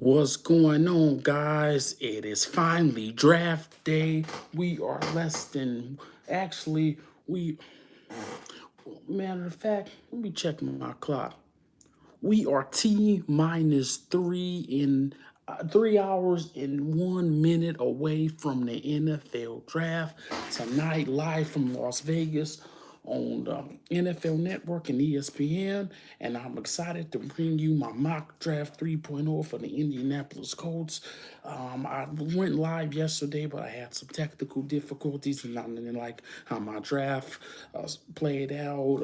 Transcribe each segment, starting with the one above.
What's going on, guys? It is finally draft day. We are less than, actually, we, matter of fact, let me check my clock. We are T minus 3 hours and 1 minute away from the NFL draft tonight, live from Las Vegas on the NFL Network and ESPN. And I'm excited to bring you my mock draft 3.0 for the Indianapolis Colts. I went live yesterday, but I had some technical difficulties, and I didn't like how my draft played out.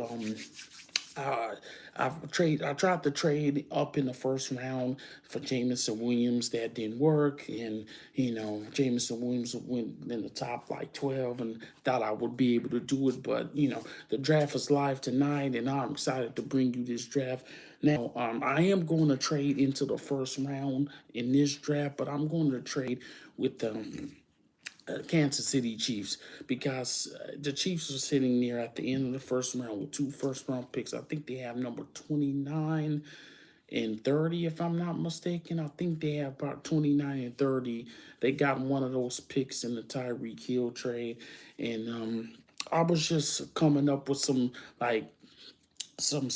Uh, I tried to trade up in the first round for Jamison Williams. That didn't work, and Jamison Williams went in the top like 12, and thought I would be able to do it. But the draft is live tonight, and I'm excited to bring you this draft. Now, I am going to trade into the first round in this draft, but I'm going to trade with Kansas City Chiefs, because the Chiefs are sitting there at the end of the first round with two first round picks. I think they have number 29 and 30, if I'm not mistaken. I think they have about 29 and 30. They got one of those picks in the Tyreek Hill trade. And I was just coming up with some, like, some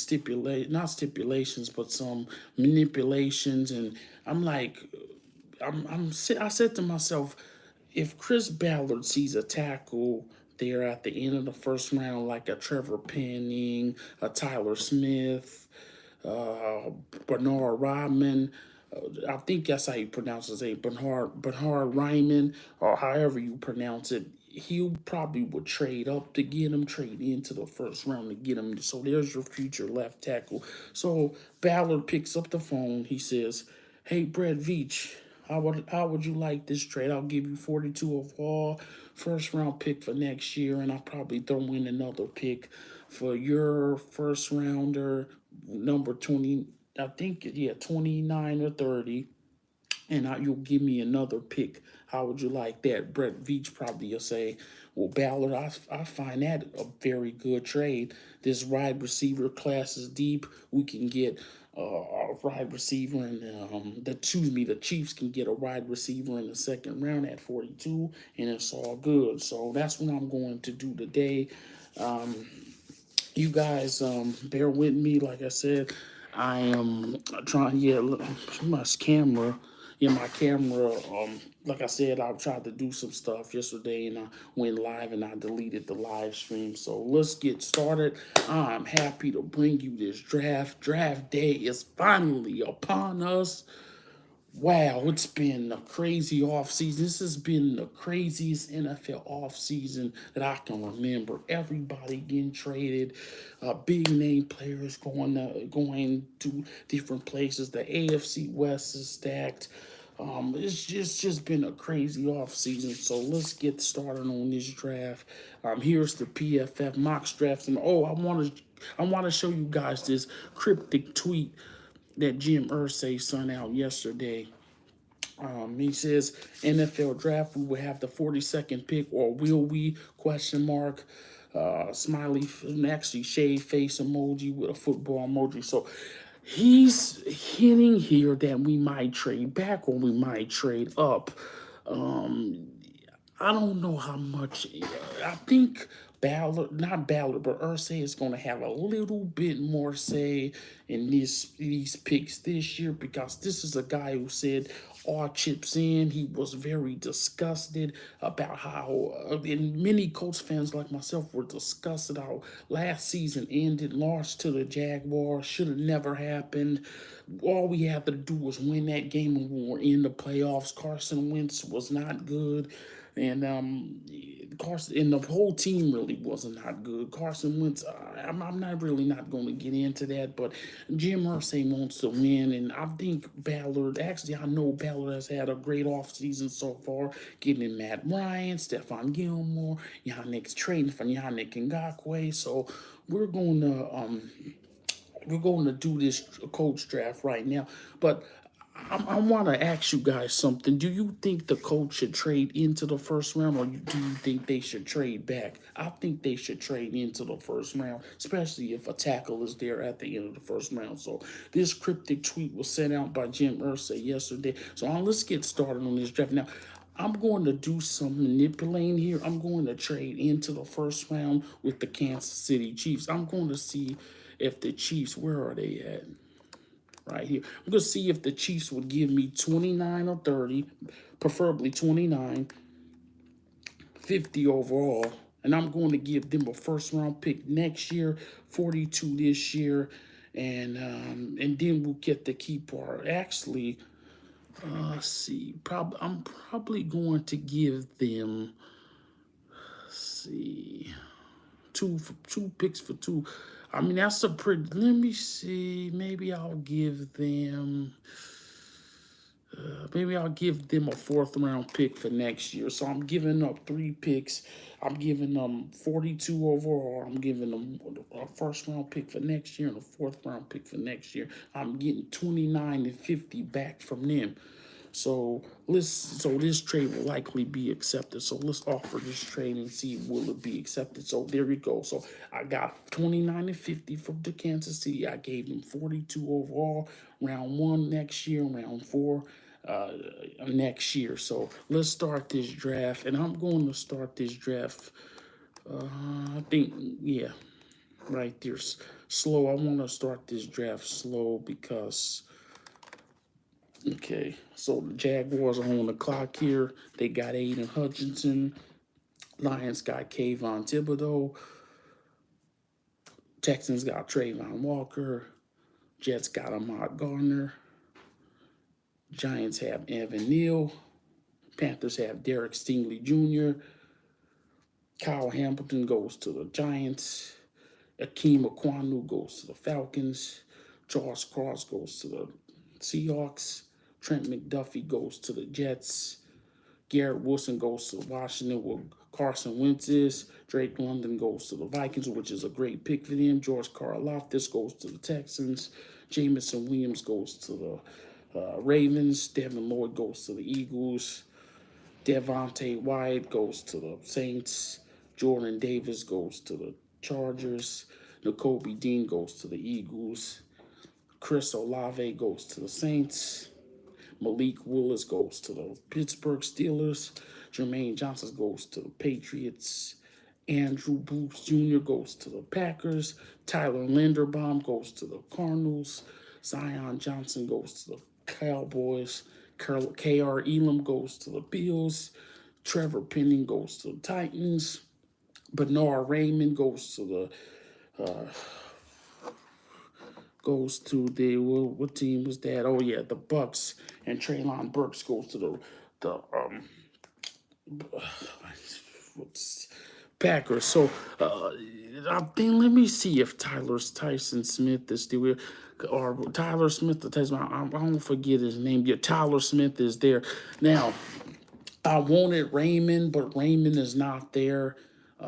not stipulations, but some manipulations. And I'm like, I said to myself, if Chris Ballard sees a tackle there at the end of the first round, like a Trevor Penning, a Tyler Smith, uh, Bernard Rodman, I think that's how you pronounce his name, Bernard Ryman, or however you pronounce it. He probably would trade up to get him, trade into the first round to get him. So there's your future left tackle. So Ballard picks up the phone. He says, "Hey, Brett Veach, how would you like this trade? I'll give you 42 of all, first round pick for next year, and I'll probably throw in another pick for your first rounder, number 20, I think, yeah, 29 or 30, and you'll give me another pick. How would you like that?" Brett Veach probably will say, "Well, Ballard, I find that a very good trade. This wide receiver class is deep. We can get a wide receiver, and the Chiefs can get a wide receiver in the second round at 42, and it's all good." So that's what I'm going to do today. You guys, bear with me. Like I said, I am trying. Yeah, look, my camera. Yeah, my camera. Like I said, I tried to do some stuff yesterday, and I went live, and I deleted the live stream. So let's get started. I'm happy to bring you this draft. Draft day is finally upon us. Wow, it's been a crazy offseason. This has been the craziest NFL offseason that I can remember. Everybody getting traded, big name players going to different places. The AFC West is stacked. It's just been a crazy offseason. So let's get started on this draft. Here's the PFF mock drafts, and I want to show you guys this cryptic tweet that Jim Irsay sent out yesterday. He says, "NFL draft, we will have the 42nd pick, or will we? Question mark. Smiley, actually shade face emoji with a football emoji." So he's hinting here that we might trade back, or we might trade up. Um, I don't know how much. I think Ballard, not Ballard, but Ursay is going to have a little bit more say in these picks this year, because this is a guy who said all chips in. He was very disgusted about how, and many Colts fans like myself were disgusted how last season ended, lost to the Jaguars, should have never happened. All we had to do was win that game, and we were in the playoffs. Carson Wentz was not good. And Carson and the whole team really wasn't not good. Carson Wentz, I'm not really not going to get into that, but Jim Irsay wants to win, and I think Ballard. Actually, I know Ballard has had a great offseason so far, getting Matt Ryan, Stephon Gilmore, Yannick's trading for Yannick Ngakoue. So we're going to do this coach draft right now, but I want to ask you guys something. Do you think the Colts should trade into the first round, or do you think they should trade back? I think they should trade into the first round, especially if a tackle is there at the end of the first round. So this cryptic tweet was sent out by Jim Irsay yesterday. So let's get started on this draft now. I'm going to do some manipulating here. I'm going to trade into the first round with the Kansas City Chiefs. I'm going to see if the Chiefs, where are they at? Right here. I'm going to see if the Chiefs would give me 29 or 30, preferably 29, 50 overall. And I'm going to give them a first round pick next year, 42 this year. And then we'll get the key part. Actually, let's see. I'm probably going to give them, let's see, two picks for two. I mean, that's a pretty, let me see. Maybe I'll give them a fourth round pick for next year. So I'm giving up 3 picks. I'm giving them 42 overall. I'm giving them a first round pick for next year and a fourth round pick for next year. I'm getting 29 and 50 back from them. So this trade will likely be accepted. So let's offer this trade and see will it be accepted. So there we go. So I got 29 and 50 from the Kansas City. I gave them 42 overall. Round 1 next year, round 4 next year. So let's start this draft, and I'm going to start this draft. I think yeah, right there, slow. I want to start this draft slow because. Okay, so the Jaguars are on the clock here. They got Aiden Hutchinson. Lions got Kayvon Thibodeau. Texans got Trayvon Walker. Jets got Ahmad Gardner. Giants have Evan Neal. Panthers have Derek Stingley Jr. Kyle Hamilton goes to the Giants. Akeem Aquanu goes to the Falcons. Charles Cross goes to the Seahawks. Trent McDuffie goes to the Jets. Garrett Wilson goes to Washington where Carson Wentz is. Drake London goes to the Vikings, which is a great pick for them. George Karlaftis goes to the Texans. Jamison Williams goes to the Ravens. Devin Lloyd goes to the Eagles. Devontae Wyatt goes to the Saints. Jordan Davis goes to the Chargers. Nakobe Dean goes to the Eagles. Chris Olave goes to the Saints. Malik Willis goes to the Pittsburgh Steelers. Jermaine Johnson goes to the Patriots. Andrew Booth Jr. goes to the Packers. Tyler Linderbaum goes to the Cardinals. Zion Johnson goes to the Cowboys. K.R. Elam goes to the Bills. Trevor Penning goes to the Titans. Bernard Raymond goes to the what team was that? Oh yeah, the Bucks. And Treylon Burks goes to the Packers. So I think let me see if Tyson Smith is still here, or Tyler Smith. I don't forget his name. Yeah, Tyler Smith is there now. I wanted Raymond, but Raymond is not there.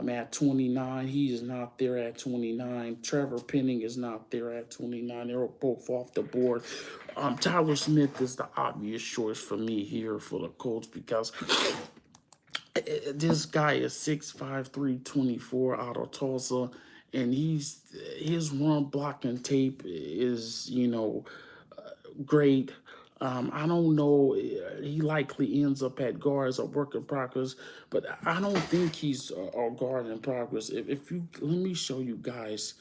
At 29. He is not there at 29. Trevor Penning is not there at 29. They're both off the board. Tyler Smith is the obvious choice for me here for the Colts because this guy is 6'5", 324 out of Tulsa, and his run blocking tape is great. I don't know. He likely ends up at guard as a work in progress, but I don't think he's a guard in progress. If you let me show you guys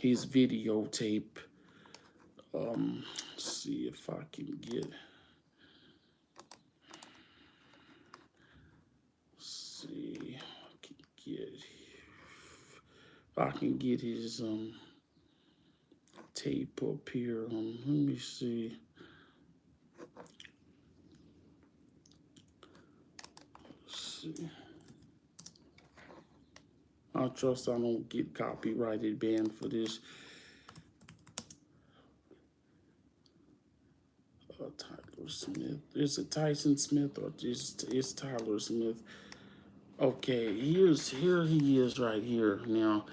his videotape. See if I can get. See, if I can get his tape up here. Let me see. I trust I don't get copyrighted banned for this. Tyler Smith. Is it Tyson Smith or is Tyler Smith? Okay, here he is right here. Now,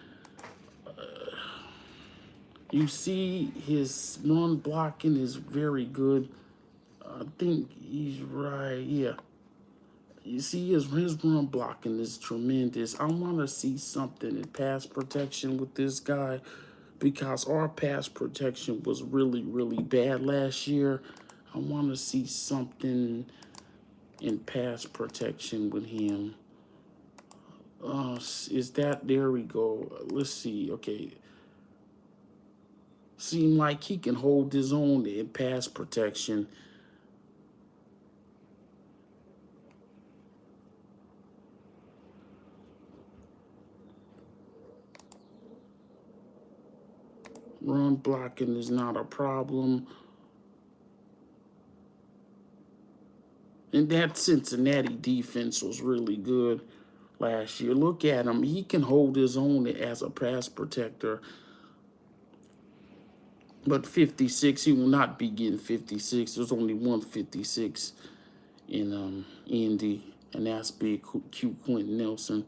You see his run blocking is very good. I think he's right. Yeah. You see his run blocking is tremendous. I want to see something in pass protection with this guy because our pass protection was really, really bad last year. I want to see something in pass protection with him. Is that, there we go. Let's see. Okay. Seem like he can hold his own in pass protection. Run blocking is not a problem. And that Cincinnati defense was really good last year. Look at him. He can hold his own as a pass protector. But 56, he will not be getting 56. There's only 156 in Indy, and that's big Q Quentin Nelson.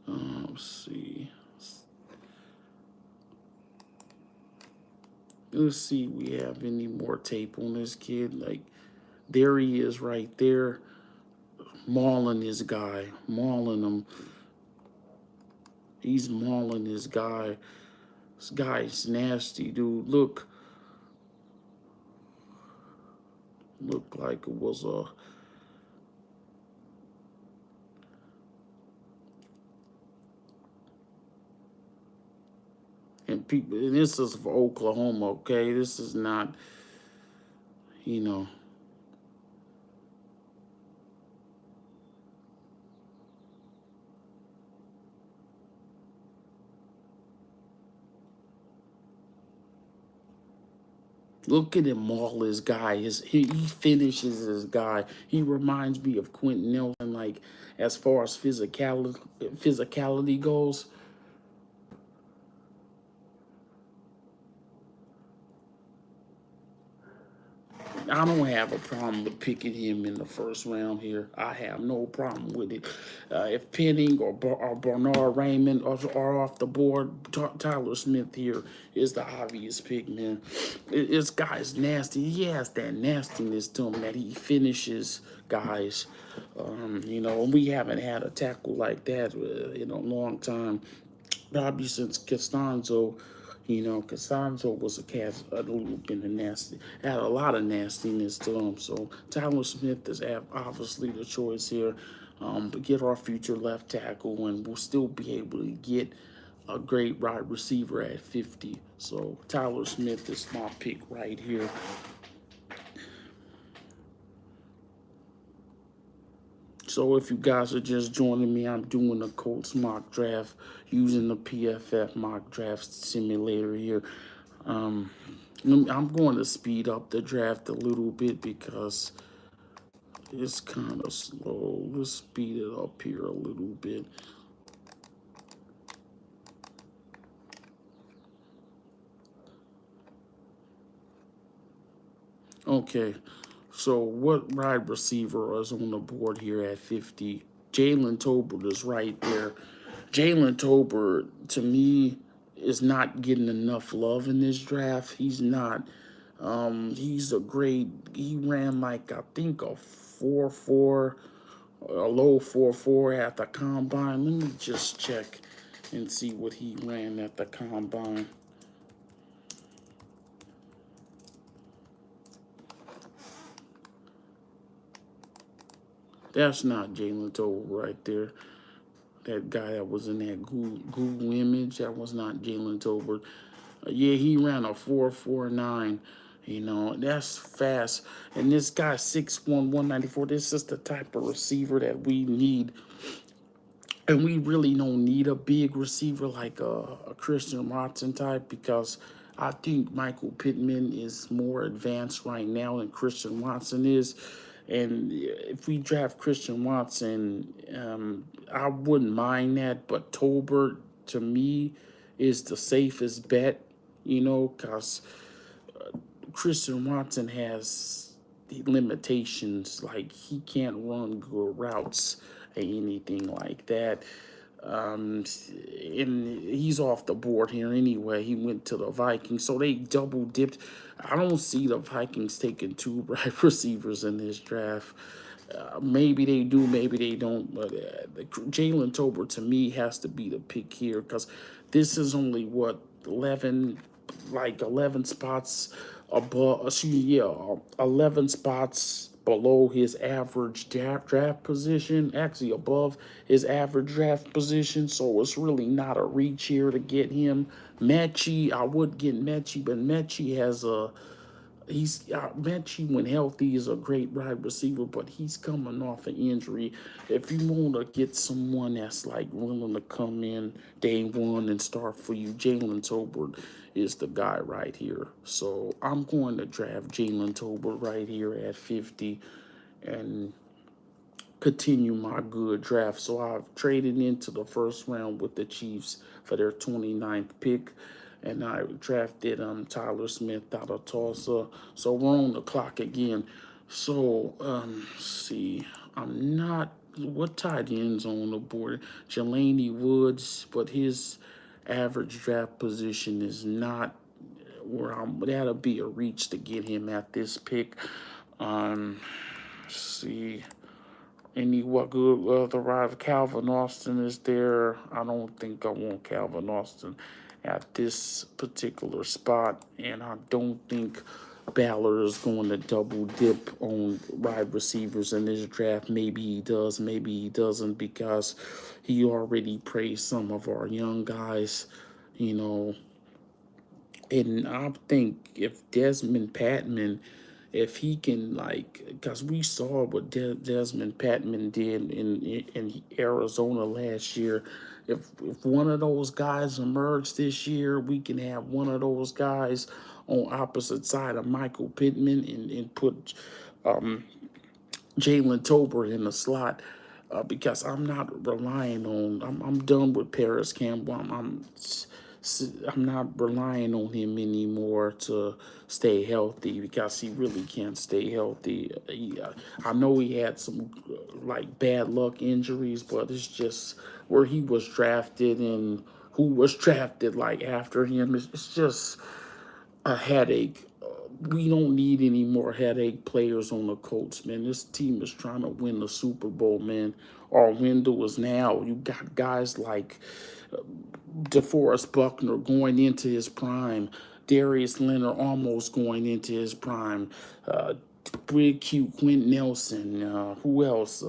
Let's see. Let's see if we have any more tape on this kid. Like, there he is right there, mauling his guy, mauling him. He's mauling his guy. This guy's nasty, dude. Look like it was a and people. And this is for Oklahoma, okay? This is not, you know. Look at him maul his guy. He finishes his guy. He reminds me of Quentin Nelson, like as far as physicality goes. I don't have a problem with picking him in the first round here. I have no problem with it. If Penning or Bernard Raymond are off the board, Tyler Smith here is the obvious pick, man. This guy's nasty. He has that nastiness to him that he finishes guys. And we haven't had a tackle like that in a long time. Probably since Costanzo. Costanzo was a little bit of nasty, had a lot of nastiness to him. So Tyler Smith is obviously the choice here. But get our future left tackle, and we'll still be able to get a great wide receiver at 50. So Tyler Smith is my pick right here. So if you guys are just joining me, I'm doing a Colts mock draft using the PFF mock draft simulator here. I'm going to speed up the draft a little bit because it's kind of slow. Let's speed it up here a little bit. Okay, so what wide receiver is on the board here at 50? Jalen Tolbert is right there. Jalen Tolbert, to me, is not getting enough love in this draft. He's not. He ran like, I think, a 4.4, a low 4.4 at the combine. Let me just check and see what he ran at the combine. That's not Jalen Tolbert right there. That guy that was in that Google image, that was not Jalen Tolbert. Yeah, he ran a 4.49. That's fast. And this guy, 6'1", 194, this is the type of receiver that we need. And we really don't need a big receiver like a Christian Watson type, because I think Michael Pittman is more advanced right now than Christian Watson is. And if we draft Christian Watson, I wouldn't mind that. But Tolbert, to me, is the safest bet, because Christian Watson has the limitations. Like, he can't run good routes or anything like that. and he's off the board here anyway. He went to the Vikings, so they double dipped. I don't see the Vikings taking two wide receivers in this draft. Maybe they do, maybe they don't. But Jalen Tolbert to me has to be the pick here because this is only what 11 spots above. Excuse me, yeah, 11 spots below his average draft position, actually above his average draft position. So it's really not a reach here to get him. Mechie, I would get Mechie, but Mechie has a Mechie when healthy is a great wide receiver, but he's coming off an injury. If you want to get someone that's like willing to come in day one and start for you, Jalen Tolbert is the guy right here. So I'm going to draft Jalen Tolbert right here at 50 and continue my good draft. So I've traded into the first round with the Chiefs for their 29th pick. And I drafted Tyler Smith out of Tulsa. So we're on the clock again. So let's see. I'm not what tight ends on the board. Jelani Woods, but his average draft position is not where I'm. That'll be a reach to get him at this pick. Let's see. Any what good other rider? Calvin Austin is there. I don't think I want Calvin Austin at this particular spot, and I don't think Ballard is going to double dip on wide receivers in this draft. Maybe he does, maybe he doesn't, because he already praised some of our young guys, you know. And I think if Desmond Patman, if he can because we saw what Desmond Patman did in Arizona last year. If one of those guys emerged this year, we can have one of those guys on opposite side of Michael Pittman and put Jalen Tolbert in the slot. Because I'm not relying on. I'm done with Paris Campbell. I'm not relying on him anymore to stay healthy because he really can't stay healthy. I know he had some bad luck injuries, but it's just where he was drafted and who was drafted after him. It's just a headache. We don't need any more headache players on the Colts, man. This team is trying to win the Super Bowl, man. Our window is now. You got guys like DeForest Buckner going into his prime, Darius Leonard almost going into his prime, Brig Q, Quint Nelson, who else?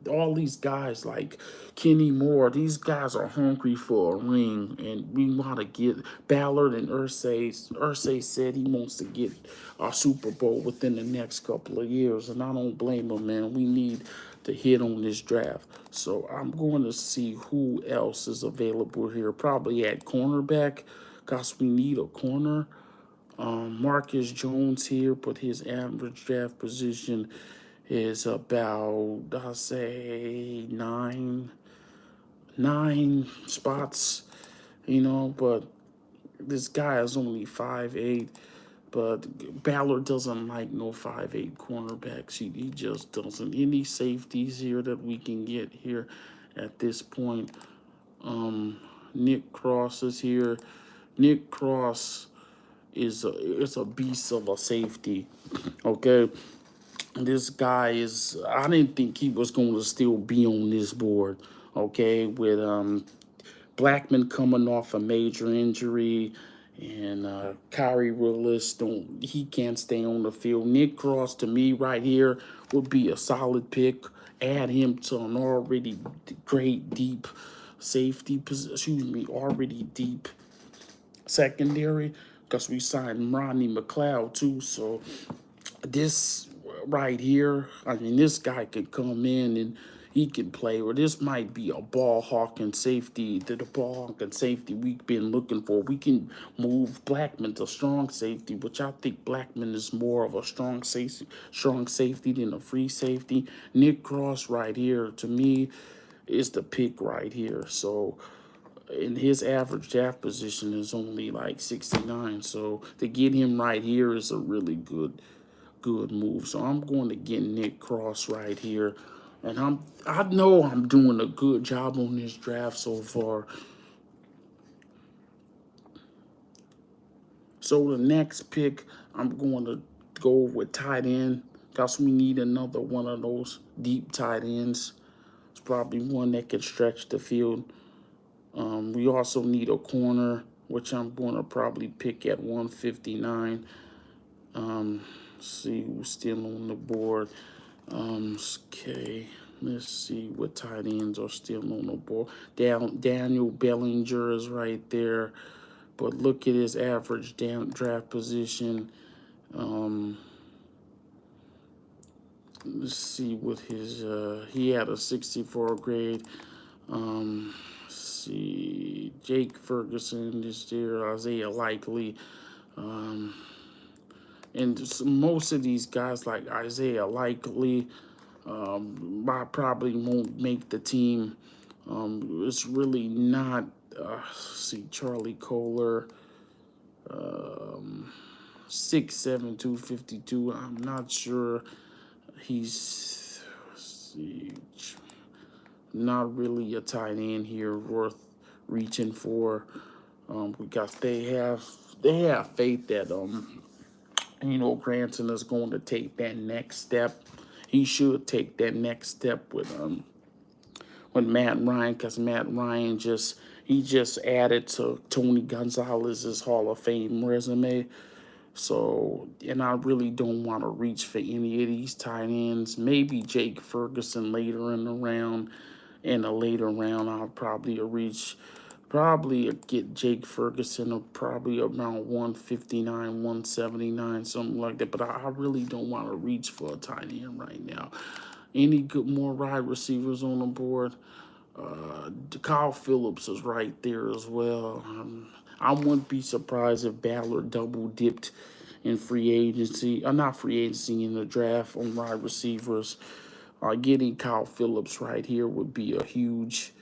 All these guys like Kenny Moore. These guys are hungry for a ring, and we want to get Ballard and Ursay. Ursay said he wants to get our Super Bowl within the next couple of years, and I don't blame him, man. We need to hit on this draft. So I'm going to see who else is available here. Probably at cornerback, because we need a corner. Marcus Jones here, but his average draft position is about, I'll say, nine spots, but this guy is only 5'8", but Ballard doesn't like no 5'8" cornerbacks. He just doesn't. Any safeties here that we can get here at this point? Nick Cross is here. Nick Cross it's a beast of a safety. Okay. This guy is, I didn't think he was going to still be on this board. Okay. With Blackman coming off a major injury, and Kyrie Willis he can't stay on the field. Nick Cross to me right here would be a solid pick. Add him to an already great deep safety position. Excuse me, already deep secondary, because we signed Ronnie McLeod too. So this right here, I mean, this guy could come in and he can play. Or this might be a ball hawking safety, the ball hawking safety we've been looking for. We can move Blackman to strong safety, which I think Blackman is more of a strong safety than a free safety. Nick Cross right here, to me, is the pick right here. So and his average draft position is only like 69. So to get him right here is a really good move. So I'm going to get Nick Cross right here. And I know I'm doing a good job on this draft so far. So the next pick, I'm going to go with tight end. Because we need another one of those deep tight ends. It's probably one that can stretch the field. We also need a corner, which I'm going to probably pick at 159. Let's see who's still on the board. Okay, let's see what tight ends are still on the board. Daniel Bellinger is right there, but look at his average draft position. Let's see what his he had a 64 grade. Let's see, Jake Ferguson is there, Isaiah Likely, and most of these guys like Isaiah Likely, I probably won't make the team. It's really not. See, Charlie Kohler, 6'7", 252. I'm not sure. He's see, not really a tight end here worth reaching for, because they have faith that Granson is going to take that next step. He should take that next step with Matt Ryan, because Matt Ryan just added to Tony Gonzalez's Hall of Fame resume. So, and I really don't want to reach for any of these tight ends. Maybe Jake Ferguson later in the round. In a later round, I'll probably get Jake Ferguson probably around 159, 179, something like that. But I really don't want to reach for a tight end right now. Any good more wide receivers on the board? Kyle Phillips is right there as well. I wouldn't be surprised if Ballard double dipped in free agency. Not free agency, in the draft on wide receivers. Getting Kyle Phillips right here would be a huge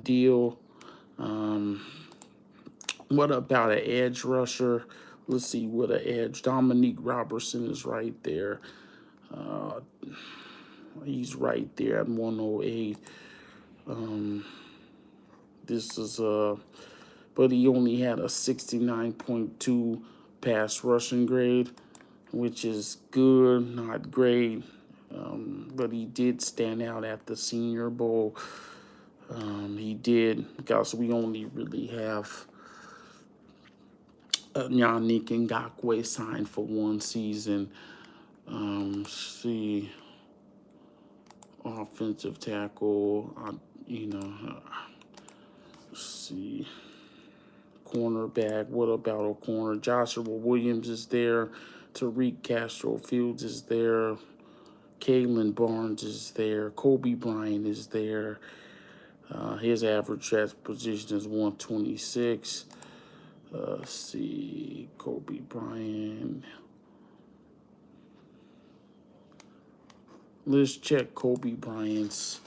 deal. What about an edge rusher? Let's see what an edge. Dominique Robertson is right there. He's right there at 108. This is but he only had a 69.2 pass rushing grade, which is good, not great. But he did stand out at the Senior Bowl. He did, because we only really have Yannick Ngakoue signed for one season. See, offensive tackle, see, cornerback. What about a corner? Joshua Williams is there. Tariq Castro Fields is there. Kalen Barnes is there. Kobe Bryant is there. His average draft position is 126. Let's see, Kobe Bryant. Let's check Kobe Bryant's.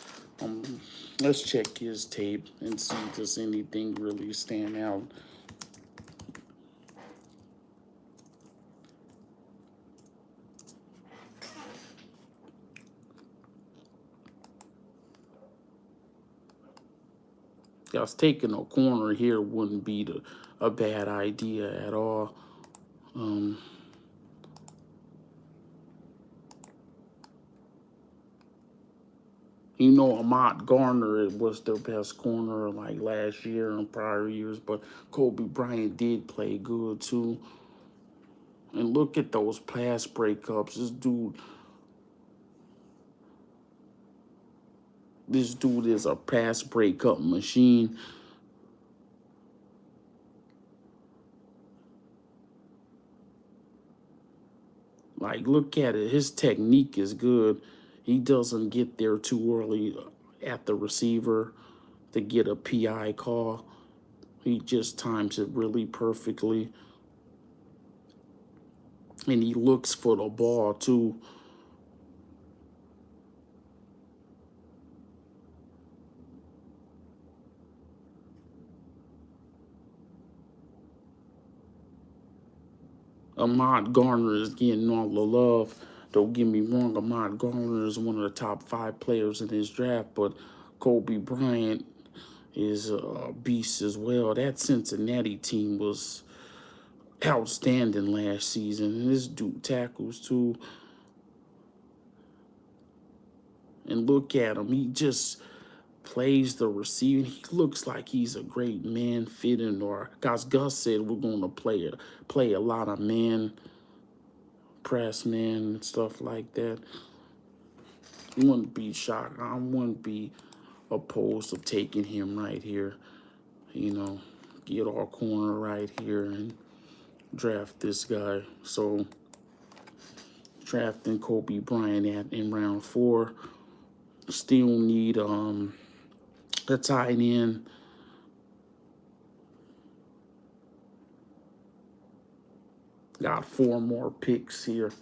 Let's check his tape and see if there's anything really stand out. Because taking a corner here wouldn't be a bad idea at all. Ahmad Garner was their best corner like last year and prior years, but Kobe Bryant did play good too. And look at those pass breakups. This dude is a pass breakup machine. Like, look at it. His technique is good. He doesn't get there too early at the receiver to get a PI call. He just times it really perfectly. And he looks for the ball, too. Ahmad Garner is getting all the love. Don't get me wrong, Ahmad Gardner is one of the top 5 players in this draft, but Kobe Bryant is a beast as well. That Cincinnati team was outstanding last season, and this dude tackles too. And look at him, he just plays the receiving. He looks like he's a great man fitting. Or, guys, Gus said we're going to play a lot of man press, man, and stuff like that. I wouldn't be shocked. I wouldn't be opposed to taking him right here. You know, get our corner right here and draft this guy. So drafting Kobe Bryant in round 4. Still need a tight end. Got 4 more picks here.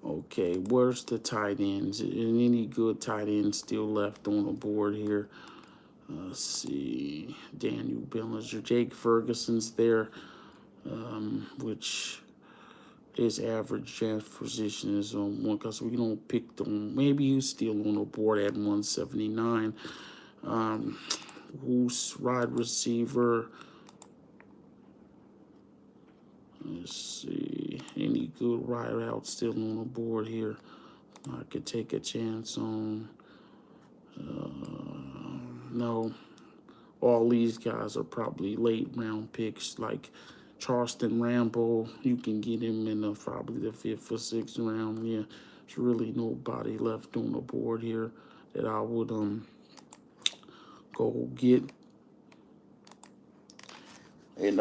Okay, where's the tight ends? And any good tight ends still left on the board here? Let's see. Daniel Bellinger, Jake Ferguson's there, which his average draft position is on 1 because we don't pick them. Maybe he's still on the board at 179. Who's wide receiver? Let's see. Any good wide out still on the board here? I could take a chance on. No. All these guys are probably late round picks, like Charleston Rambo. You can get him in probably the 5th or 6th round. Yeah, there's really nobody left on the board here that I would go get. And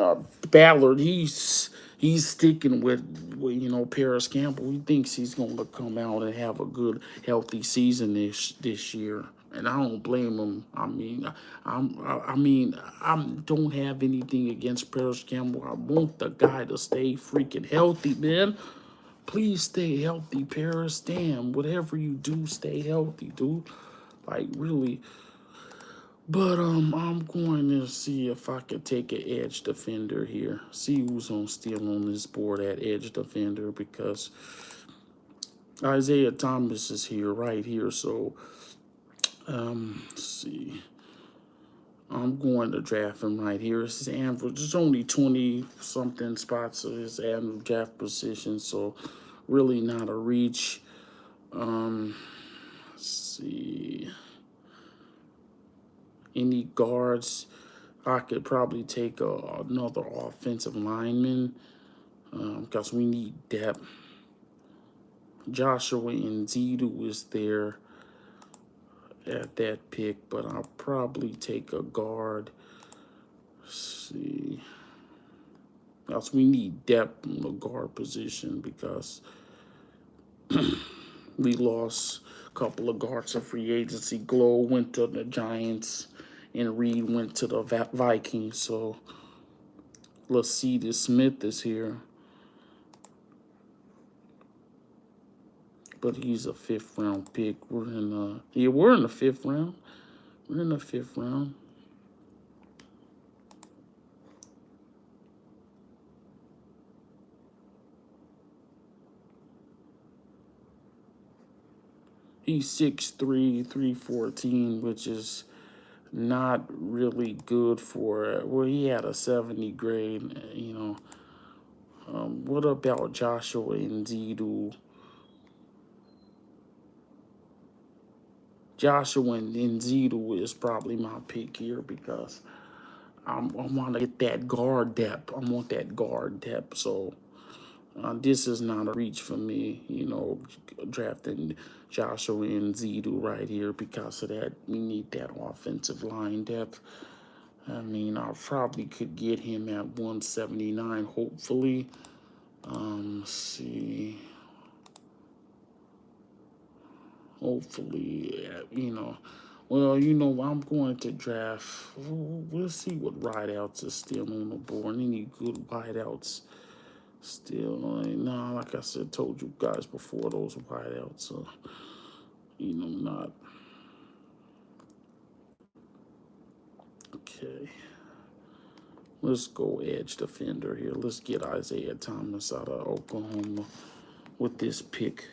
Ballard, he's sticking with Paris Campbell. He thinks he's going to come out and have a good, healthy season this year, and I don't blame him. I don't have anything against Paris Campbell. I want the guy to stay freaking healthy, man. Please stay healthy, Paris. Damn, whatever you do, stay healthy, dude. Like, really. But I'm going to see if I can take an edge defender here. See who's still on this board at edge defender, because Isaiah Thomas is here, right here. So let's see. I'm going to draft him right here. This is average. There's only 20 something spots of his average draft position, so really not a reach. Let's see. Any guards? I could probably take another offensive lineman because we need depth. Joshua Nzidu is there at that pick, but I'll probably take a guard. Let's see. Because we need depth in the guard position, because we lost a couple of guards of free agency. Glow went to the Giants, and Reed went to the Vikings. So let's see. This Smith is here, but he's a 5th round pick. We're in the 5th round. We're in the 5th round. He's 6'3", 314, which is not really good for, well, he had a 70 grade, What about Joshua Nzidu? Joshua Nzidu is probably my pick here, because I want to get that guard depth. I want that guard depth. So this is not a reach for me, drafting Joshua Nzidu right here. Because of that, we need that offensive line depth. I probably could get him at 179, hopefully. Let's see. Hopefully, Well, I'm going to draft. We'll see what wideouts are still on the board. Any good wideouts still? Nah, like I said, told you guys before, those wideouts are, not. Okay. Let's go edge defender here. Let's get Isaiah Thomas out of Oklahoma with this pick.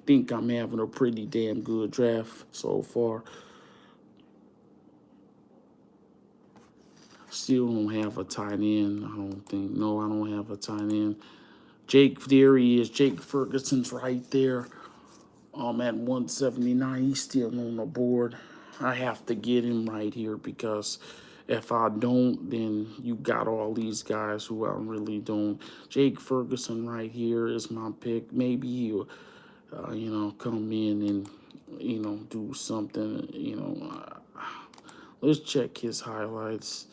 Think I'm having a pretty damn good draft so far. Still don't have a tight end. I don't think. No, I don't have a tight end. There he is. Jake Ferguson's right there. At 179. He's still on the board. I have to get him right here because if I don't, then you got all these guys who I really don't. Jake Ferguson right here is my pick. Maybe he'll, come in and, do something, let's check his highlights.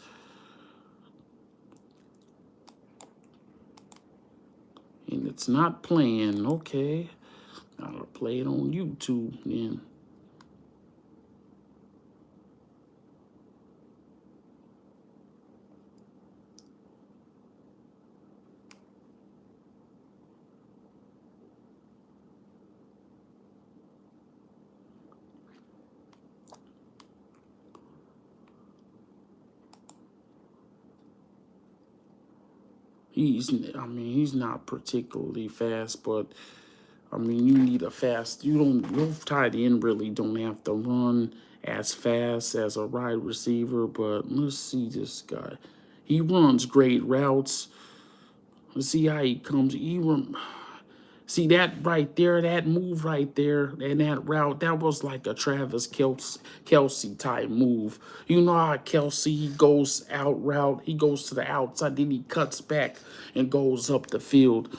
And it's not playing. Okay. Gotta play it on YouTube then. He's not particularly fast, but you need a fast. Your tight end really don't have to run as fast as a wide receiver, but let's see this guy. He runs great routes. Let's see how he comes. See that right there, that move right there, and that route, that was like a Travis Kelsey type move. You know how Kelsey, he goes out route, he goes to the outside, then he cuts back and goes up the field.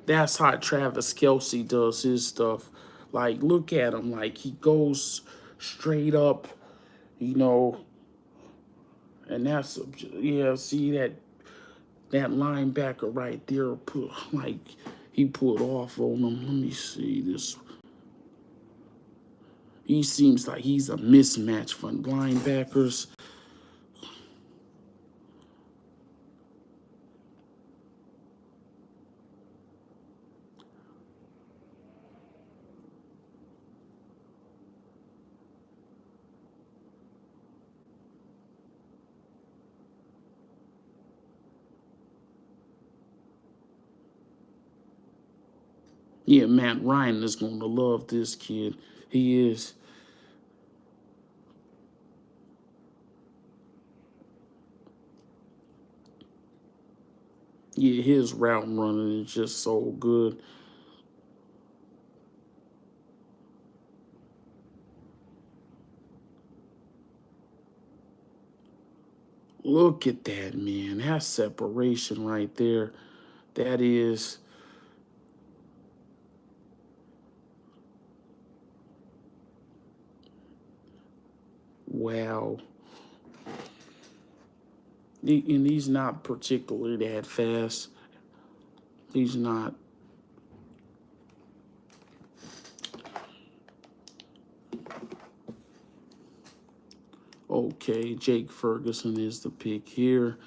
That's how Travis Kelsey does his stuff. Like, look at him. Like, he goes straight up, you know, and that's, yeah, see that linebacker right there, he put off on him. Let me see this. He seems like he's a mismatch for linebackers. Yeah, Matt Ryan is going to love this kid. He is. Yeah, his route running is just so good. Look at that, man. That's separation right there. That is. Wow. And he's not particularly that fast. He's not. Okay, Jake Ferguson is the pick here.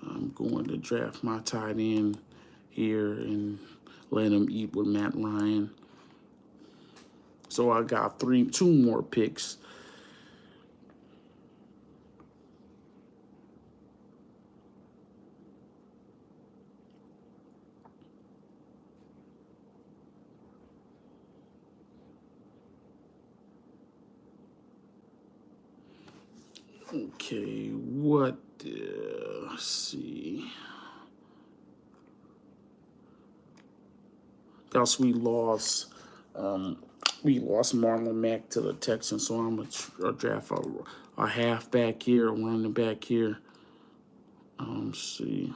I'm going to draft my tight end here and let him eat with Matt Ryan. So I got two more picks. Okay, let's see. Guess we lost Marlon Mack to the Texans, so I'm gonna draft a halfback here, a running back here. Let's see.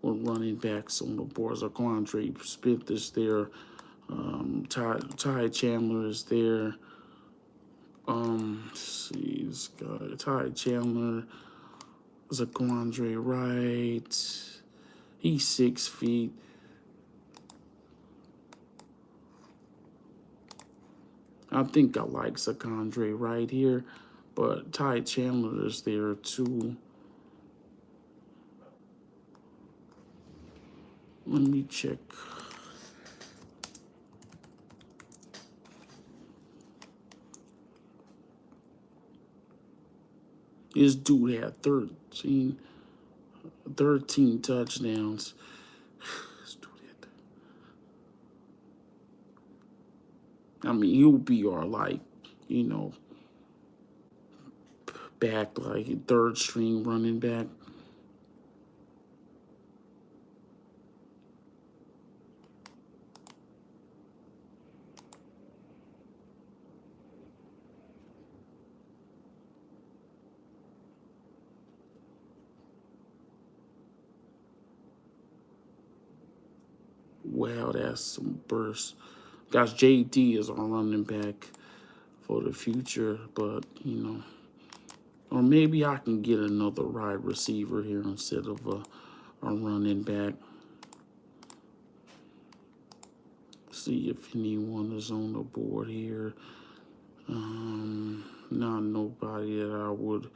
What running backs on the boards? Quandre Smith is there. Ty Chandler is there. Let's see, this guy, Ty Chandler, Zaquandre Wright. He's 6 feet. I think I like Zaquandre Wright here, but Ty Chandler is there too. Let me check. This dude had 13 touchdowns. This dude I mean, he'll be our, like, you know, back, like, third string running back. Wow, that's some burst. Guys, JD is our running back for the future, but, you know, or maybe I can get another wide receiver here instead of a running back. See if anyone is on the board here. Not nobody that I would.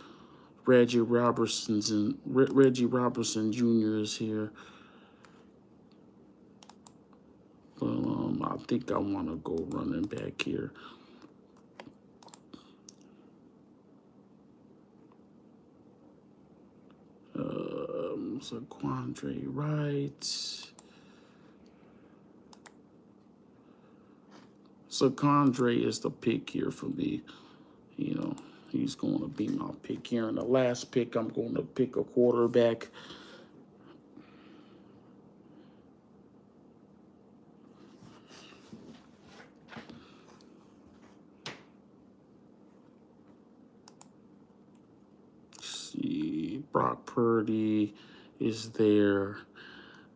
Reggie Robertson Jr. is here. But I think I want to go running back here. So Quandre Wright. So Condre is the pick here for me. You know, he's going to be my pick here. In the last pick, I'm going to pick a quarterback. Let's see, Brock Purdy is there.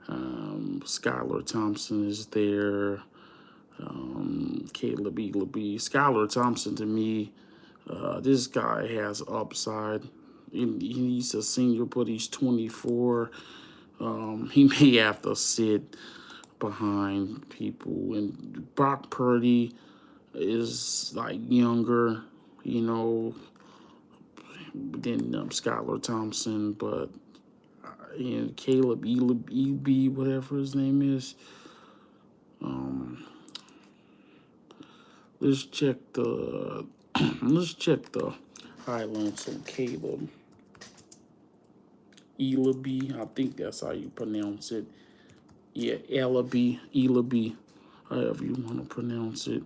Skylar Thompson is there. Caleb Eagleby. Skylar Thompson, to me, this guy has upside. He's a senior, but he's 24. He may have to sit behind people. And Brock Purdy is like younger, you know, than Skylar Thompson, but Caleb Eagleby, whatever his name is. Let's check the highlights on Caleb Eagleby. I think that's how you pronounce it. Yeah, Eagleby, however you want to pronounce it.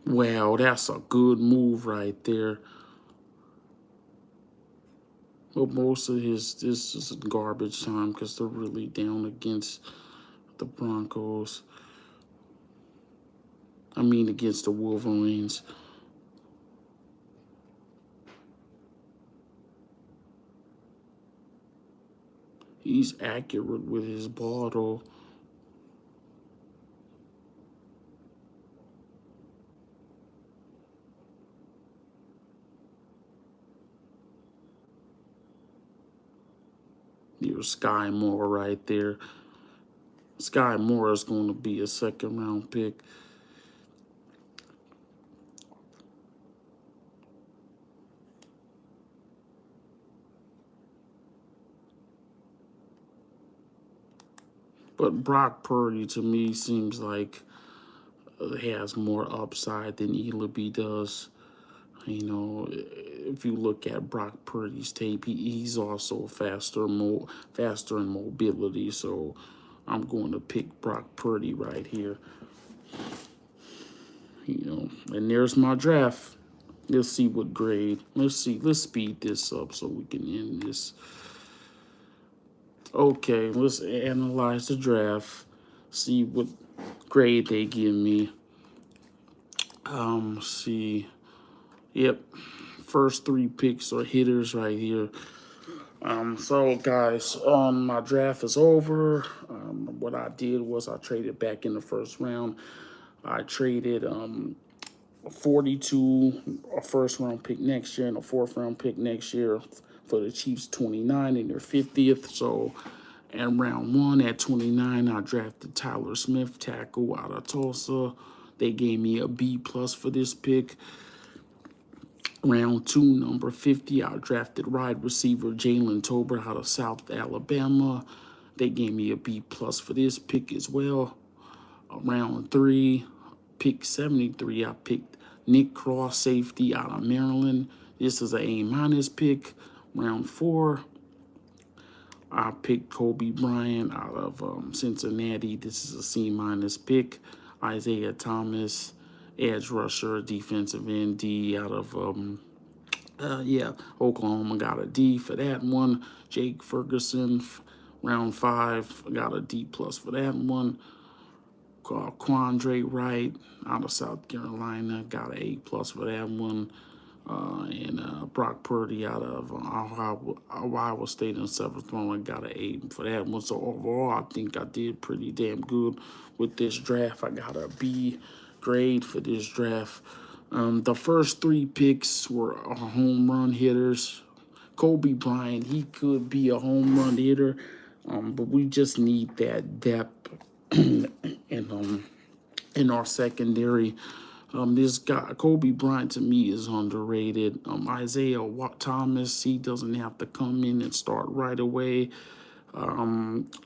Wow, that's a good move right there. But most of this is garbage time because they're really down against the Broncos. I mean, against the Wolverines. He's accurate with his ball, though. Here's Sky Moore right there. Sky Moore is going to be a second-round pick. But Brock Purdy, to me, seems like has more upside than Eagleby does. You know, if you look at Brock Purdy's tape, he's also faster in mobility. So I'm going to pick Brock Purdy right here. You know, and there's my draft. Let's see what grade. Let's speed this up so we can end this. Okay, let's analyze the draft. See what grade they give me. See. Yep. First 3 picks are hitters right here. So guys, my draft is over. What I did was I traded back in the first round. I traded 42, a first round pick next year and a fourth round pick next year for the Chiefs 29 in their 50th. So in round one at 29, I drafted Tyler Smith, tackle out of Tulsa. They gave me a B plus for this pick. Round two, number 50, I drafted wide receiver Jalen Tolbert out of South Alabama. They gave me a B plus for this pick as well. Round three, pick 73, I picked Nick Cross, safety out of Maryland. This is an A minus pick. Round four, I picked Kobe Bryant out of Cincinnati. This is a C minus pick. Isaiah Thomas, edge rusher, defensive end, D out of Oklahoma, got a D for that one. Jake Ferguson, round five, got a D plus for that one. Quandre Wright out of South Carolina, got an A plus for that one. And Brock Purdy out of Iowa State in the seventh round, I got an A for that one. So overall, I think I did pretty damn good with this draft. I got a B grade for this draft. The first three picks were home run hitters. Kobe Bryant, he could be a home run hitter, but we just need that depth in our secondary. This guy, Kobe Bryant, to me is underrated. Isaiah Thomas, he doesn't have to come in and start right away.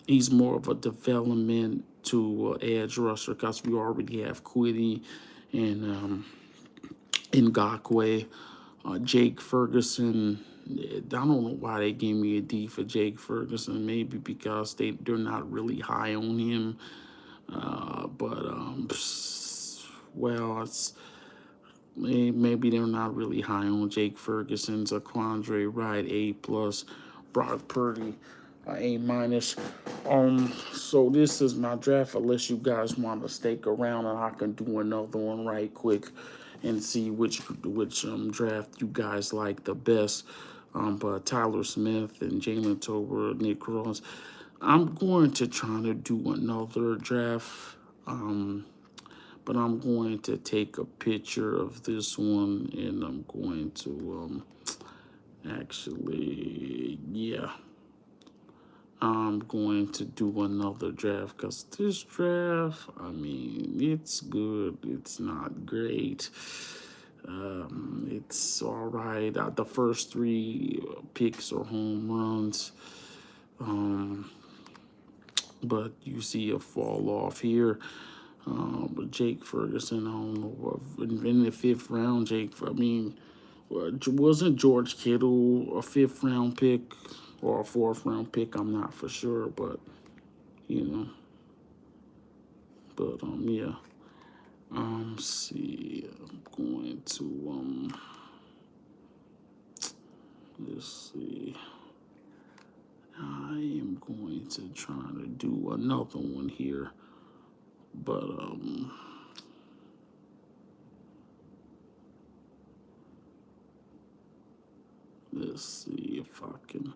He's more of a development to edge rusher because we already have Quiddy and Ngakwe. Jake Ferguson, I don't know why they gave me a D for Jake Ferguson. Maybe because they're not really high on him. Well, it's maybe they're not really high on Jake Ferguson. Quandre Wright, A plus. Brock Purdy, A minus. So this is my draft. Unless you guys want to stick around, and I can do another one right quick and see which draft you guys like the best. But Tyler Smith and Jalen Tolbert, Nick Cross. I'm going to try to do another draft. But I'm going to take a picture of this one, and I'm going to I'm going to do another draft because this draft, I mean, it's good. It's not great. It's all right. The first three picks are home runs. But you see a fall off here. But Jake Ferguson, I don't know. In the fifth round, wasn't George Kittle a fifth round pick or a fourth round pick? I'm not for sure, but you know. But yeah. See, I'm going to let's see. I am going to try to do another one here, but let's see if I can.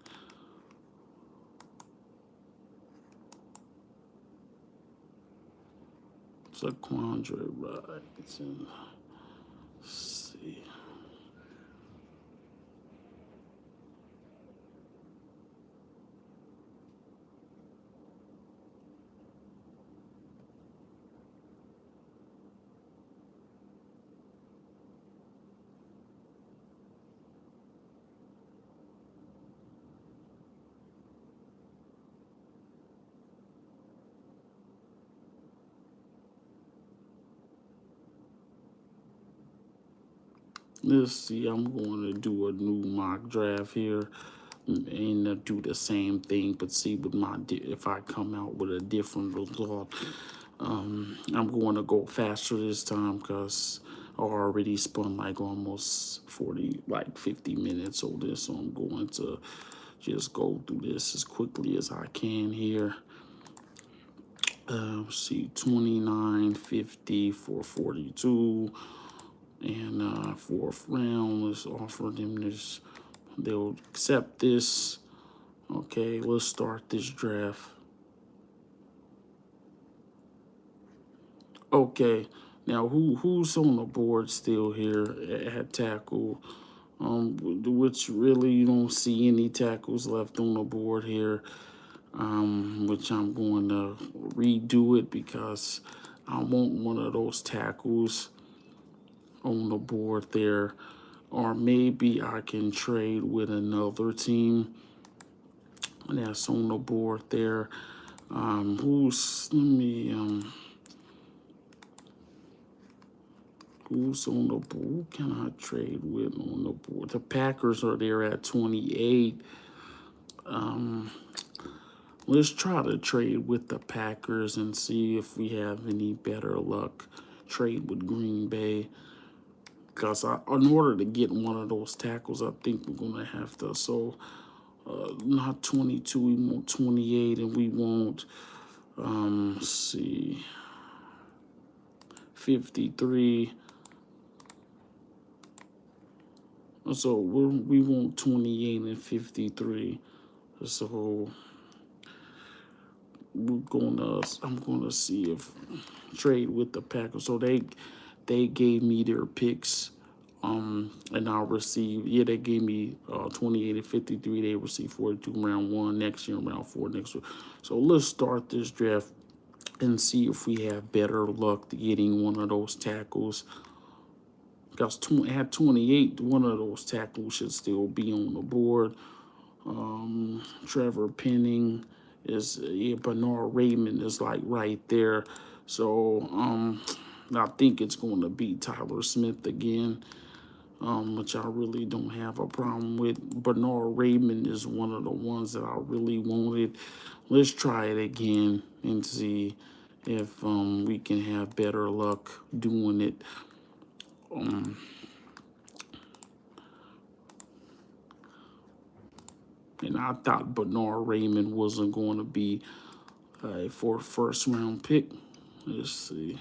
Quandre Wright. Let's see. Let's see, I'm going to do a new mock draft here and do the same thing, but see with if I come out with a different result. I'm going to go faster this time because I already spun like almost 50 minutes on this, so I'm going to just go through this as quickly as I can here. Let's see, 29, 50 for 42. And fourth round, let's offer them this. They'll accept this. Okay, let's start this draft. Okay, now who's on the board still here at tackle? which really you don't see any tackles left on the board here, which I'm going to redo it because I want one of those tackles on the board there. Or maybe I can trade with another team that's on the board there. Who's on the board? Who can I trade with on the board? The Packers are there at 28. Let's try to trade with the Packers and see if we have any better luck. Trade with Green Bay. Because in order to get one of those tackles, I think we're going to have to. So, not 22, we want 28, and we want, let's see, 53. So, we want 28 and 53. So, I'm gonna see if trade with the Packers. So they gave me their picks, and I'll receive. Yeah, they gave me 28 and 53. They received 42 round one next year, round four next year. So let's start this draft and see if we have better luck to getting one of those tackles. Because at 28, one of those tackles should still be on the board. Trevor Penning is, Bernard Raymond is like right there. So I think it's going to be Tyler Smith again, which I really don't have a problem with. Bernard Raymond is one of the ones that I really wanted. Let's try it again and see if we can have better luck doing it. And I thought Bernard Raymond wasn't going to be for a first round pick. Let's see.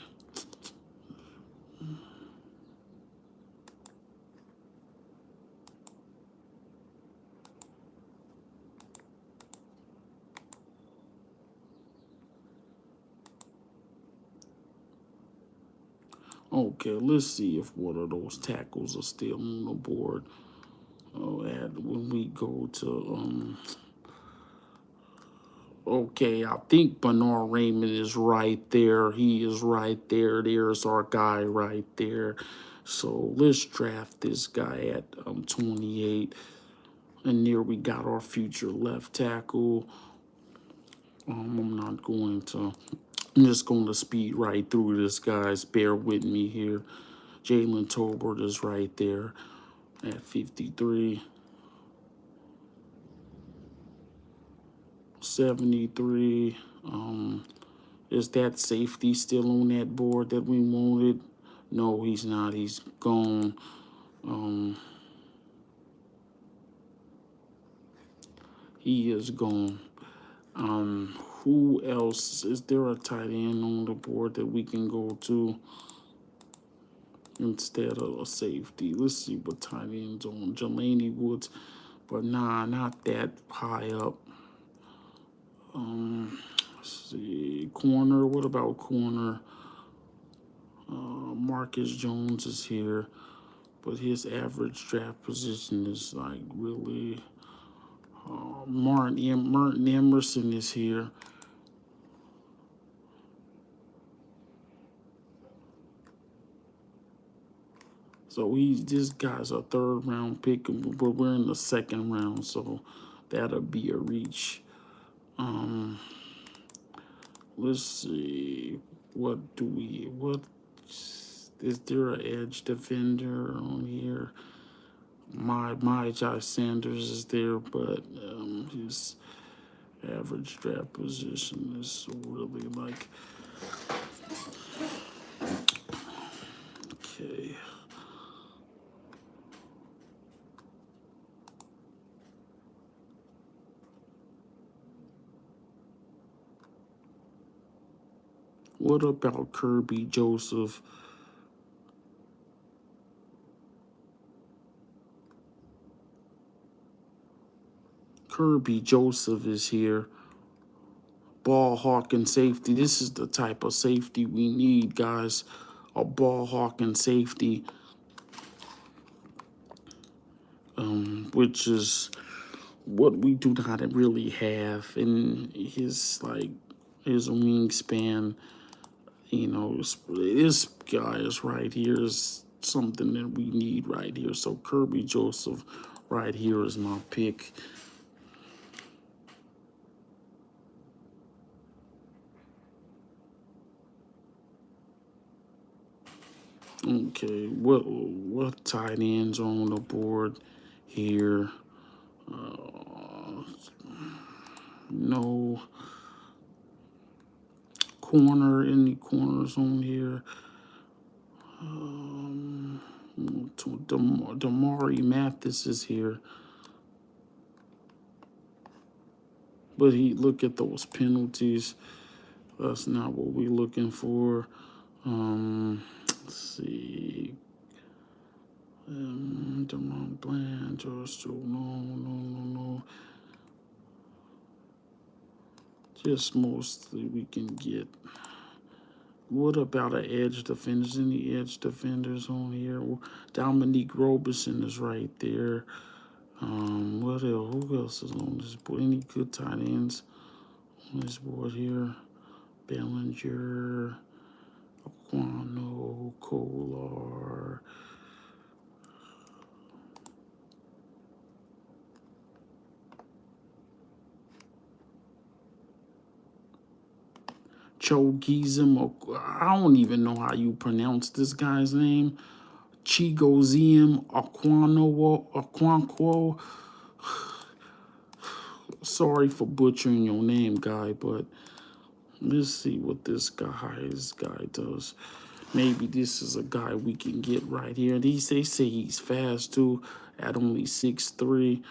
Okay, let's see if one of those tackles are still on the board. When we go to okay, I think Bernard Raymond is right there. He is right there. There's our guy right there. So let's draft this guy at 28. And there we got our future left tackle. I'm not going to. I'm just going to speed right through this, guys. Bear with me here. Jalen Tolbert is right there at 53. 73. Is that safety still on that board that we wanted? No, he's not. He's gone. He is gone. Who else? Is there a tight end on the board that we can go to instead of a safety? Let's see what tight ends on. Jelani Woods. But nah, not that high up. Let's see. Corner. What about corner? Marcus Jones is here, but his average draft position is like really. Martin Emerson is here. So this guy's a third round pick, but we're in the second round, so that'll be a reach. Let's see. What is there an edge defender on here? My Josh Sanders is there, but his average draft position is really like, okay. What about Kirby Joseph? Kirby Joseph is here. Ball hawking safety. This is the type of safety we need, guys. A ball hawking safety. which is what we do not really have in his wingspan. This guy is right here is something that we need right here. So Kirby Joseph right here is my pick. Okay, what tight ends are on the board here? No any corners on here. Damari Mathis is here, but look at those penalties. That's not what we're looking for. Let's see. Demont Bland, George Joe, no. Just mostly we can get. What about an edge defenders? Any edge defenders on here? Dominique Roberson is right there. What else? Who else is on this board? Any good tight ends on this board here? Bellinger, Aquano, Kolar. Chogizim, I don't even know how you pronounce this guy's name. Chigoziem Aquanquo. Sorry for butchering your name, guy, but let's see what this guy does. Maybe this is a guy we can get right here. They say he's fast too at only 6'3".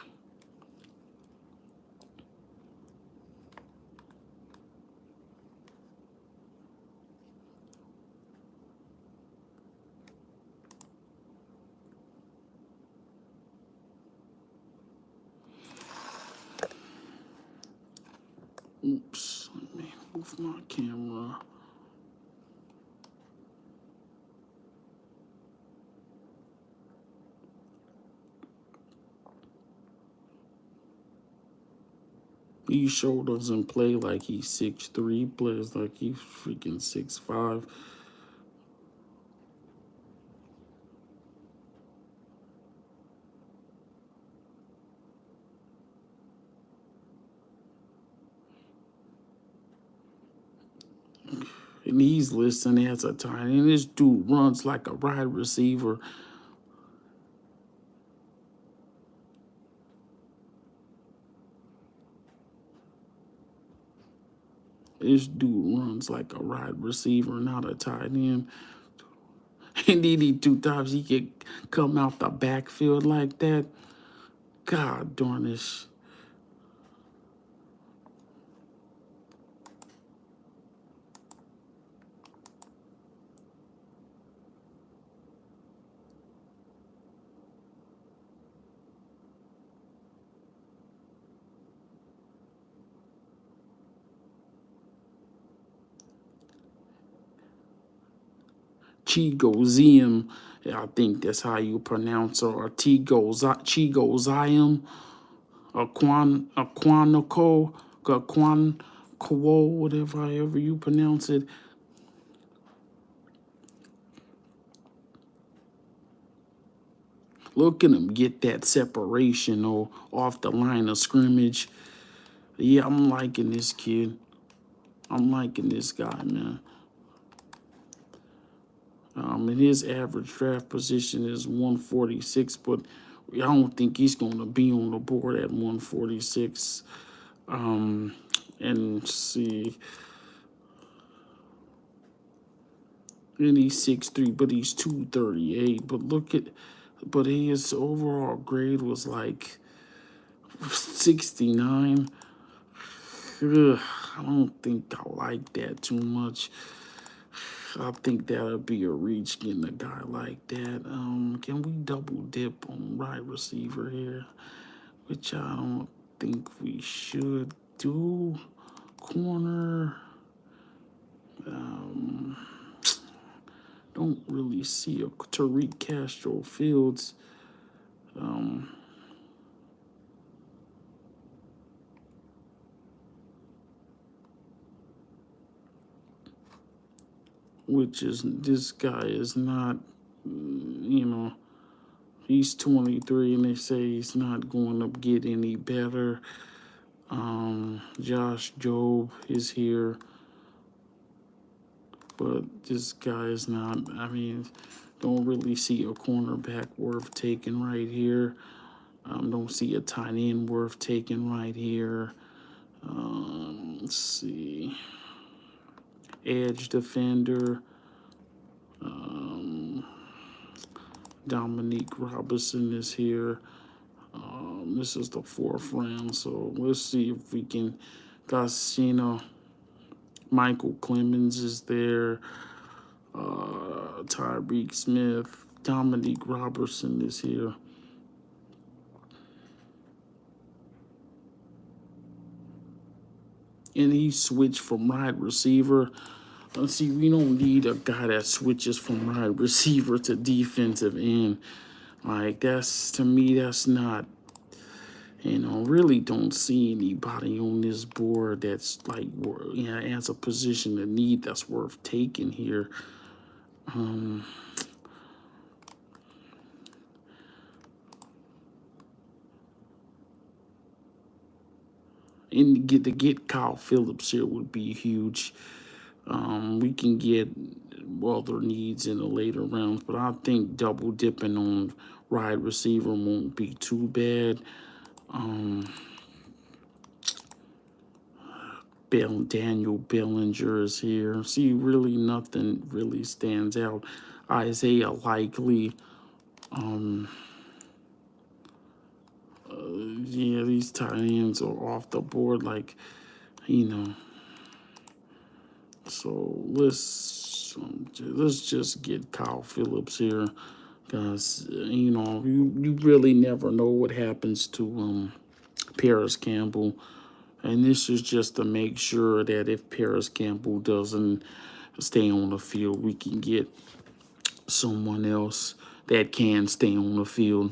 Oops, let me move my camera. He sure doesn't play like he's 6'3". He plays like he's freaking 6'5". And he's listed as a tight end. This dude runs like a wide receiver. This dude runs like a wide receiver, not a tight end. And then 2 times he can come out the backfield like that. God darn this. Chigoziem, I think that's how you pronounce it, or Chigoziem, Aquanco, whatever, however you pronounce it. Look at him get that separation or off the line of scrimmage. Yeah, I'm liking this kid. I'm liking this guy, man. And his average draft position is 146, but I don't think he's going to be on the board at 146. And see, and he's 6'3", but he's 238. But his overall grade was like 69. Ugh, I don't think I like that too much. I think that would be a reach getting a guy like that. Can we double dip on wide receiver here? Which I don't think we should do. Corner. Don't really see a Tariq Castro Fields. which is this guy is not, you know, he's 23 and they say he's not going to get any better. Josh Jobe is here, but this guy is not, I mean, don't really see a cornerback worth taking right here. Don't see a tight end worth taking right here. Let's see. Edge defender. Dominique Robinson is here. This is the fourth round, so let's see if we can. Guys, Michael Clemens is there. Tyreek Smith. Dominique Robertson is here. And he switched from wide receiver. Let's see, we don't need a guy that switches from wide receiver to defensive end. Like, that's, to me, that's not, really don't see anybody on this board that's like, as a position of need that's worth taking here. And to get Kyle Phillips here would be huge. We can get other needs in the later rounds, but I think double dipping on wide receiver won't be too bad. Daniel Bellinger is here. See, really nothing really stands out. Isaiah Likely. Yeah, these tight ends are off the board, like, So let's just get Kyle Phillips here, because you really never know what happens to Paris Campbell, and this is just to make sure that if Paris Campbell doesn't stay on the field, we can get someone else that can stay on the field.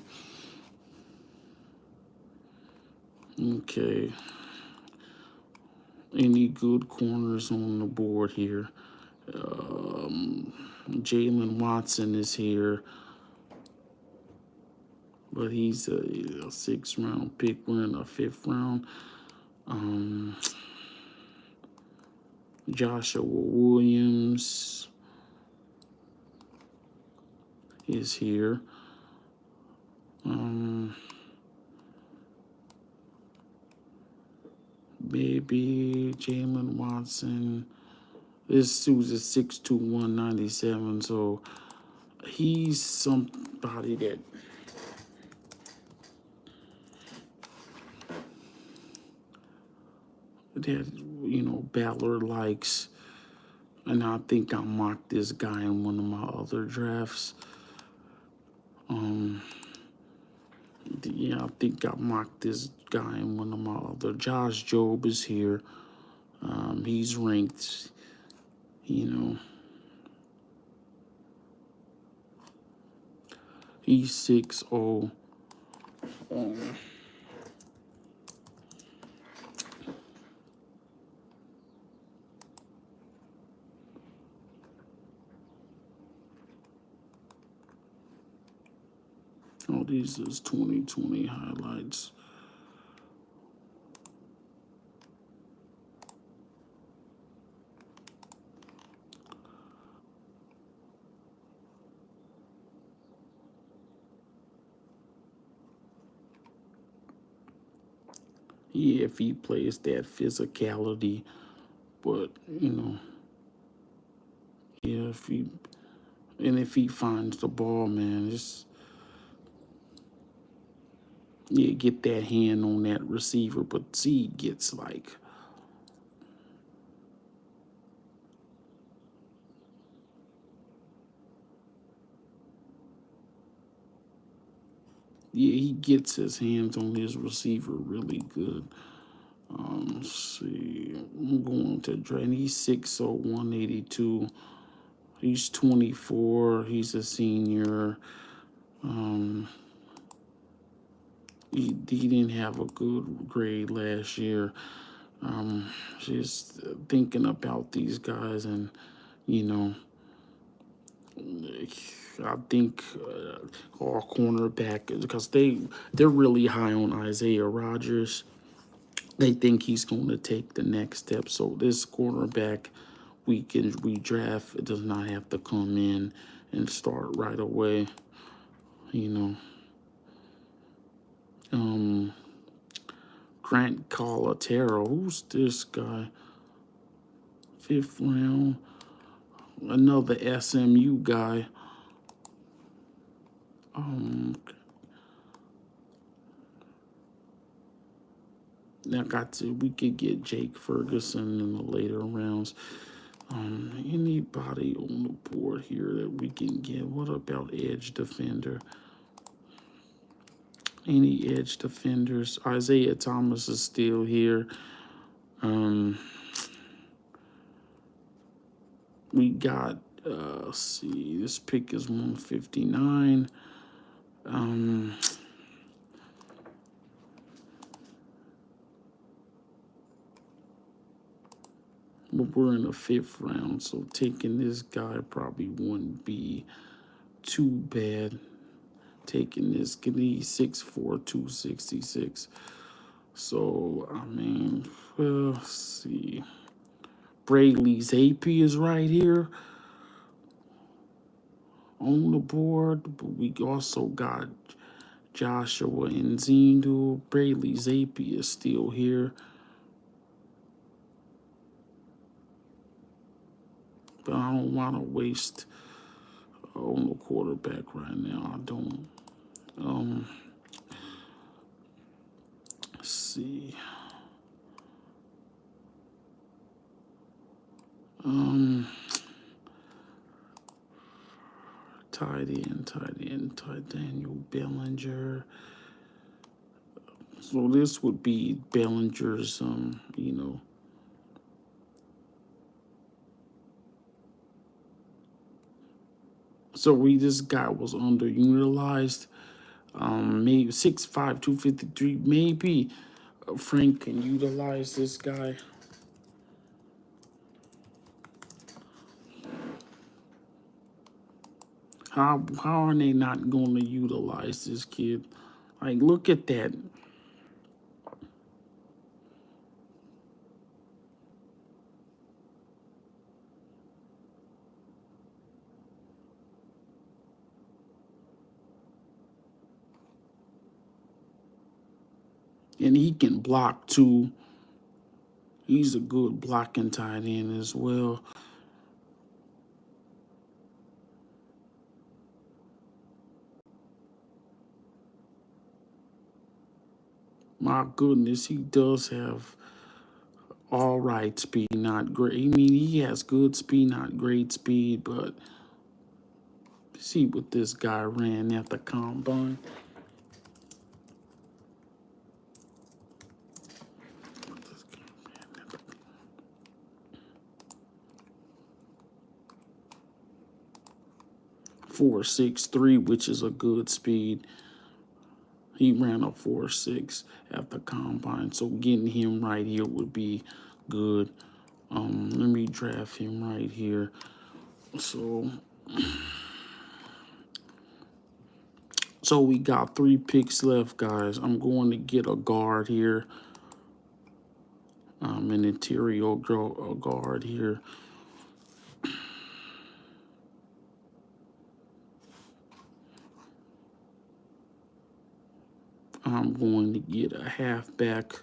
Okay. Any good corners on the board here? Jalen Watson is here, but he's a sixth round pick. We're in a fifth round. Joshua Williams is here. Maybe Jalen Watson. This dude's a 6'2", 197, so he's somebody that Ballard likes, and I think I mocked this guy in one of my other drafts. I think I mocked this guy in one of my other. Josh Jobe is here. He's ranked, he's 6'0". Oh, these is 2020 highlights. Yeah, if he plays that physicality, but yeah, if he finds the ball, man, just get that hand on that receiver. But see, he gets like, he gets his hands on his receiver really good. Let's see, I'm going to Dre. He's 6'0", 182. He's 24. He's a senior. He didn't have a good grade last year. Just thinking about these guys, and I think our cornerback, because they're really high on Isaiah Rodgers. They think he's going to take the next step. So this cornerback we draft, it does not have to come in and start right away. You know, Grant Colatero, who's this guy? 5th round, another SMU guy. We could get Jake Ferguson in the later rounds. Anybody on the board here that we can get? What about edge defender? Any edge defenders? Isaiah Thomas is still here. We got, let's see, this pick is 159. But we're in the 5th round, so taking this guy probably wouldn't be too bad. Taking this, he's 6'4", 266. So, I mean, well, let's see. Brayley Zappi is right here on the board, but we also got Joshua Nzindu. Brayley Zappi is still here. But I don't want to waste on the quarterback right now. I don't. Let's see. Tight end, Daniel Bellinger. So this would be Bellinger's, So this guy was underutilized. Maybe 6'5", 253. Maybe Frank can utilize this guy. How are they not going to utilize this kid? Like, look at that. And he can block too. He's a good blocking tight end as well. My goodness, he does have all right speed, not great. I mean, he has good speed, not great speed, but see what this guy ran at the combine. 4.63, which is a good speed. He ran a 4.6 at the combine, so getting him right here would be good. Let me draft him right here. So we got 3 picks left, guys. I'm going to get a guard here. An interior guard here. I'm going to get a halfback.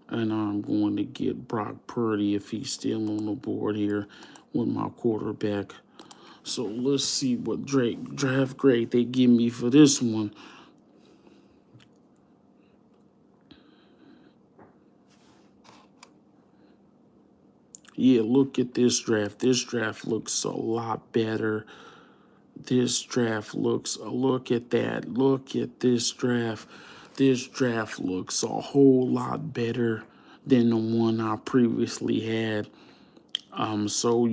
And I'm going to get Brock Purdy if he's still on the board here with my quarterback. So let's see what draft grade they give me for this one. Yeah, look at this draft. This draft looks a lot better. This draft looks, look at that. Look at this draft. This draft looks a whole lot better than the one I previously had. So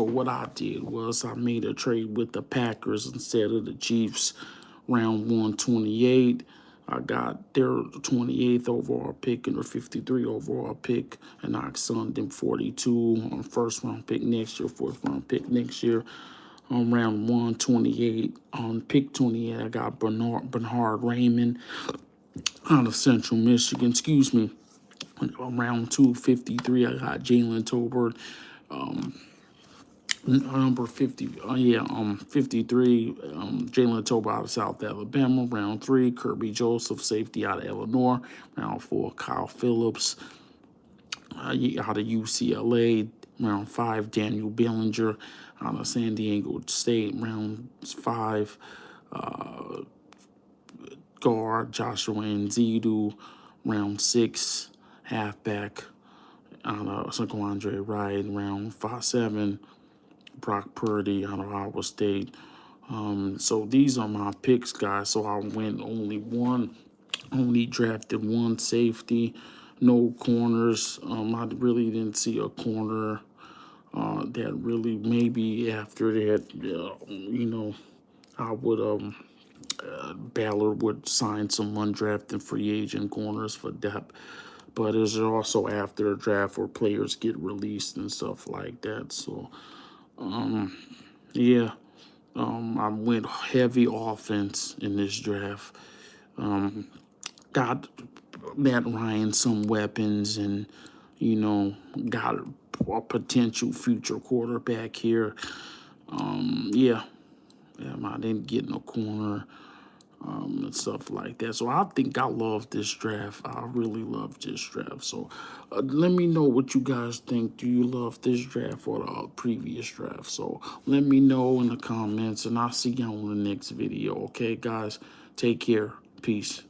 what I did was I made a trade with the Packers instead of the Chiefs, round 128. I got their 28th overall pick and their 53 overall pick, and I sent them 42 on first round pick next year, fourth round pick next year. On round 128, on pick 28, I got Bernhard Raymond out of Central Michigan. Excuse me. On round 253, I got Jalen Tolbert, number 50, 53, Jalen Tolbert out of South Alabama. Round 3, Kirby Joseph, safety out of Illinois. Round 4, Kyle Phillips out of UCLA. Round 5, Daniel Bellinger out of San Diego State. Round 5, guard Joshua Nzidu. Round 6, halfback out of Saquandre Wright. Round 5-7, Brock Purdy out of Iowa State. So these are my picks, guys. So I went only drafted one safety, no corners. I really didn't see a corner that really, maybe after that, I would Ballard would sign some undrafted free agent corners for depth. But it's also after the draft where players get released and stuff like that. So yeah, I went heavy offense in this draft. Got Matt Ryan some weapons, and got a potential future quarterback here. Yeah, I didn't get no corner and stuff like that. So I think I love this draft. I really love this draft. So let me know what you guys think. Do you love this draft or the previous draft? So let me know in the comments, and I'll see you on the next video. Okay, guys? Take care. Peace.